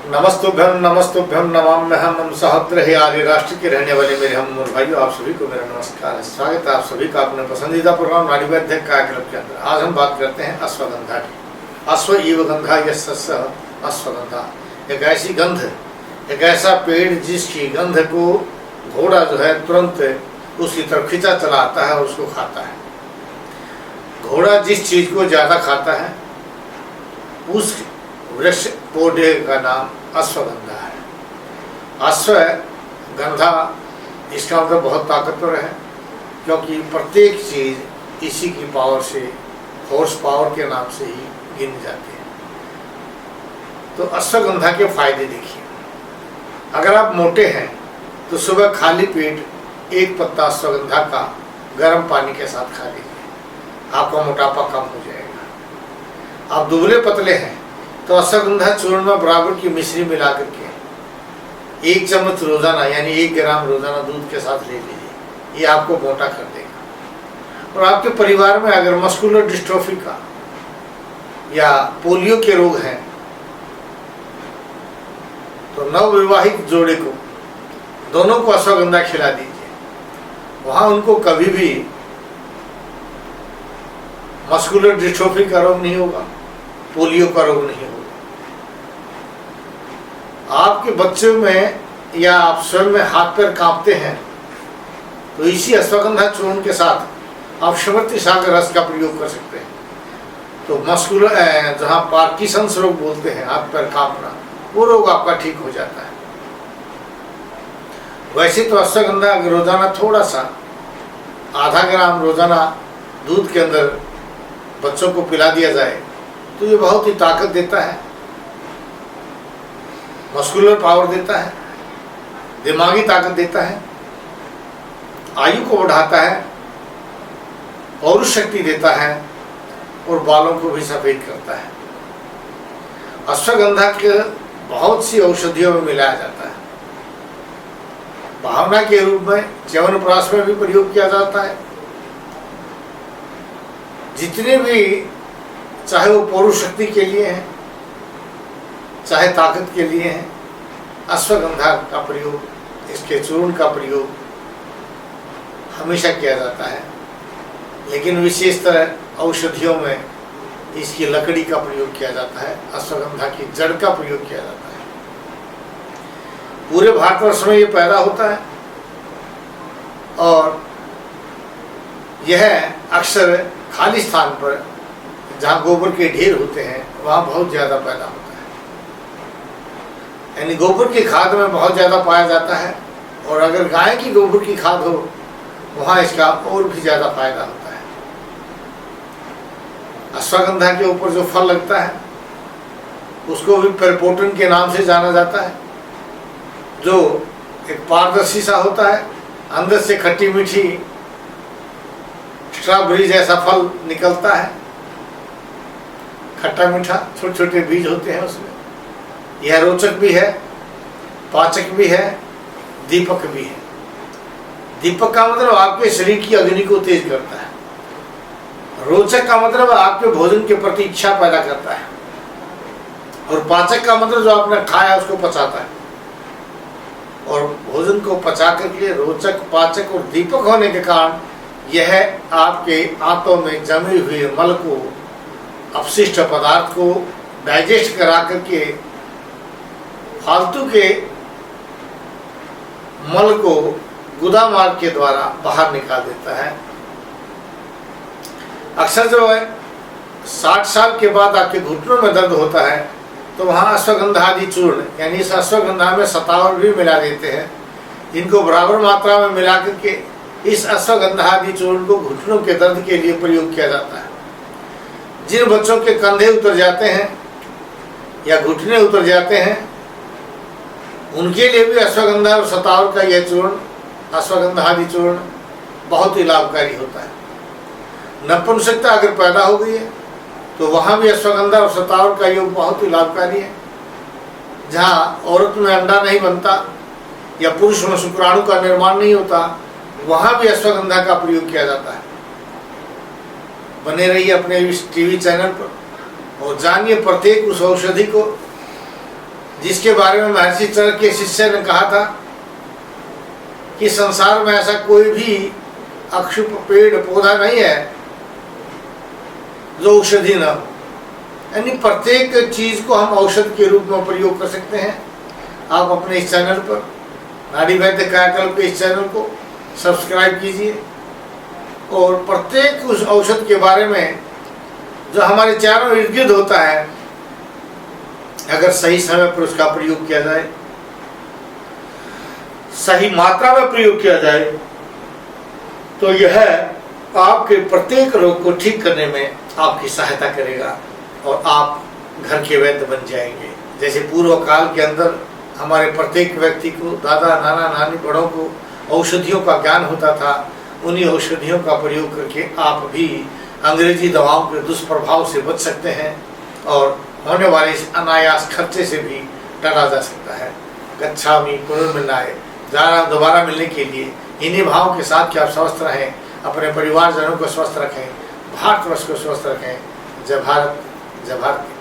नमस्तुभ्यम नमाम्यहम्। हम सहस्त्र आर्य राष्ट्र के रहने वाले मेरे हम भाइयों, आप सभी को मेरा नमस्कार है। स्वागत है आप सभी का अपने पसंदीदा प्रोग्राम नाड़ी वैद्य कार्यक्रम के अंदर। आज हम बात करते हैं अश्वगंधा की। अश्व इव गंधा यस्य अश्वगंधा, एक ऐसी गंध, एक ऐसा पेड़ जिसकी गंध को घोड़ा जो है तुरंत उसकी तरफ खींचा चला आता है और उसको खाता है। घोड़ा जिस चीज को ज्यादा खाता है उस वृक्ष पौधे का नाम अश्वगंधा है। अश्वगंधा इसका मतलब बहुत ताकतवर है, क्योंकि प्रत्येक चीज इसी की पावर से, हॉर्स पावर के नाम से ही गिनी जाती है। तो अश्वगंधा के फायदे देखिए। अगर आप मोटे हैं तो सुबह खाली पेट एक पत्ता अश्वगंधा का गर्म पानी के साथ खा लीजिए, आपका मोटापा कम हो जाएगा। आप दुबले पतले हैं तो अश्वगंधा चूर्ण में बराबर की मिश्री मिला करके 1 चम्मच रोजाना यानी 1 ग्राम रोजाना दूध के साथ ले लीजिए, ये आपको मोटा कर देगा। और आपके परिवार में अगर मस्कुलर डिस्ट्रोफी का या पोलियो के रोग हैं तो नवविवाहित जोड़े को दोनों को अश्वगंधा खिला दीजिए, वहां उनको कभी भी मस्कुलर डिस्ट्रोफी का रोग नहीं होगा, पोलियो का रोग नहीं होगा। आपके बच्चों में या आप स्वयं में हाथ पैर कांपते हैं तो इसी अश्वगंधा चूर्ण के साथ आप श्रीमती सागर रस का प्रयोग कर सकते हैं। तो मस्कुलर जहाँ पार्किंसंस रोग बोलते हैं, हाथ पैर कांपना, वो रोग आपका ठीक हो जाता है। वैसे तो अश्वगंधा रोजाना थोड़ा सा आधा ग्राम रोजाना दूध के अंदर बच्चों को पिला दिया जाए तो ये बहुत ही ताकत देता है, मस्कुलर पावर देता है, दिमागी ताकत देता है, आयु को बढ़ाता है, और शक्ति देता है और बालों को भी सफेद करता है। अश्वगंधा के बहुत सी औषधियों में मिलाया जाता है। भावना के रूप में च्यवनप्राश में भी प्रयोग किया जाता है। जितने भी, चाहे वो पौरुष शक्ति के लिए हैं, चाहे ताकत के लिए हैं, अश्वगंधा का प्रयोग, इसके चूर्ण का प्रयोग हमेशा किया जाता है। लेकिन विशेषतः औषधियों में इसकी लकड़ी का प्रयोग किया जाता है, अश्वगंधा की जड़ का प्रयोग किया जाता है। पूरे भारतवर्ष में ये पैदा होता है और यह अक्सर खाली स्थान पर जहाँ गोबर के ढेर होते हैं वहाँ बहुत ज़्यादा पैदा होता है, यानी गोबर की खाद में बहुत ज़्यादा पाया जाता है। और अगर गाय की गोबर की खाद हो वहाँ इसका और भी ज़्यादा फायदा होता है। अश्वगंधा के ऊपर जो फल लगता है उसको भी परपोटन के नाम से जाना जाता है, जो एक पारदर्शी सा होता है, अंदर से खट्टी मीठी स्ट्रॉबेरी जैसा फल निकलता है, खट्टा मीठा, छोटे छोटे बीज होते हैं उसमें। यह रोचक भी है, पाचक भी है, दीपक भी है। दीपक का मतलब आपके शरीर की अग्नि को तेज करता है। रोचक का मतलब आपके भोजन के प्रति इच्छा पैदा करता है। और पाचक का मतलब जो आपने खाया उसको पचाता है। और भोजन को पचा करके रोचक, पाचक और दीपक होने के कारण यह आपके आंतों में जमे हुए मल को, अपशिष्ट पदार्थ को डाइजेस्ट करा करके फालतू के मल को गुदा मार्ग के द्वारा बाहर निकाल देता है। अक्सर जो है 60 साल के बाद आपके घुटनों में दर्द होता है तो वहाँ अश्वगंधा आदि चूर्ण, यानी इस अश्वगंधा में सतावर भी मिला देते हैं। इनको बराबर मात्रा में मिला करके इस अश्वगंधा आदि चूर्ण को घुटनों के दर्द के लिए प्रयोग किया जाता है। जिन बच्चों के कंधे उतर जाते हैं या घुटने उतर जाते हैं उनके लिए भी अश्वगंधा और सतावर का यह चूर्ण, अश्वगंधा आदि चूर्ण बहुत ही लाभकारी होता है। नपुंसकता अगर पैदा हो गई है तो वहाँ भी अश्वगंधा और सतावर का योग बहुत ही लाभकारी है। जहाँ औरत में अंडा नहीं बनता या पुरुष में शुक्राणु का निर्माण नहीं होता वहाँ भी अश्वगंधा का प्रयोग किया जाता है। बने रहिए अपने इस टीवी चैनल पर और जानिए प्रत्येक उस औषधि को जिसके बारे में महर्षि चरक के शिष्य ने कहा था कि संसार में ऐसा कोई भी अक्षुप पेड़ पौधा नहीं है जो औषधि न हो, यानी प्रत्येक चीज को हम औषध के रूप में प्रयोग कर सकते हैं। आप अपने इस चैनल पर नाड़ी वैद्य कायाकल्प के इस चैनल को सब्सक्राइब कीजिए और प्रत्येक उस औषध के बारे में जो हमारे चारों इर्द गिर्द होता है, अगर सही समय पर उसका प्रयोग किया जाए, सही मात्रा में प्रयोग किया जाए, तो यह आपके प्रत्येक रोग को ठीक करने में आपकी सहायता करेगा और आप घर के वैद्य बन जाएंगे। जैसे पूर्व काल के अंदर हमारे प्रत्येक व्यक्ति को, दादा नाना नानी बड़ों को औषधियों का ज्ञान होता था। उन्हीं औषधियों का प्रयोग करके आप भी अंग्रेजी दवाओं के दुष्प्रभाव से बच सकते हैं और होने वाले इस अनायास खर्चे से भी टला जा सकता है। गच्छामि पुनर्मिलनाय, दोबारा मिलने के लिए इन्हीं भावों के साथ कि आप स्वस्थ रहें, अपने परिवारजनों को स्वस्थ रखें, भारतवर्ष को स्वस्थ रखें। जय भारत, जय भारत।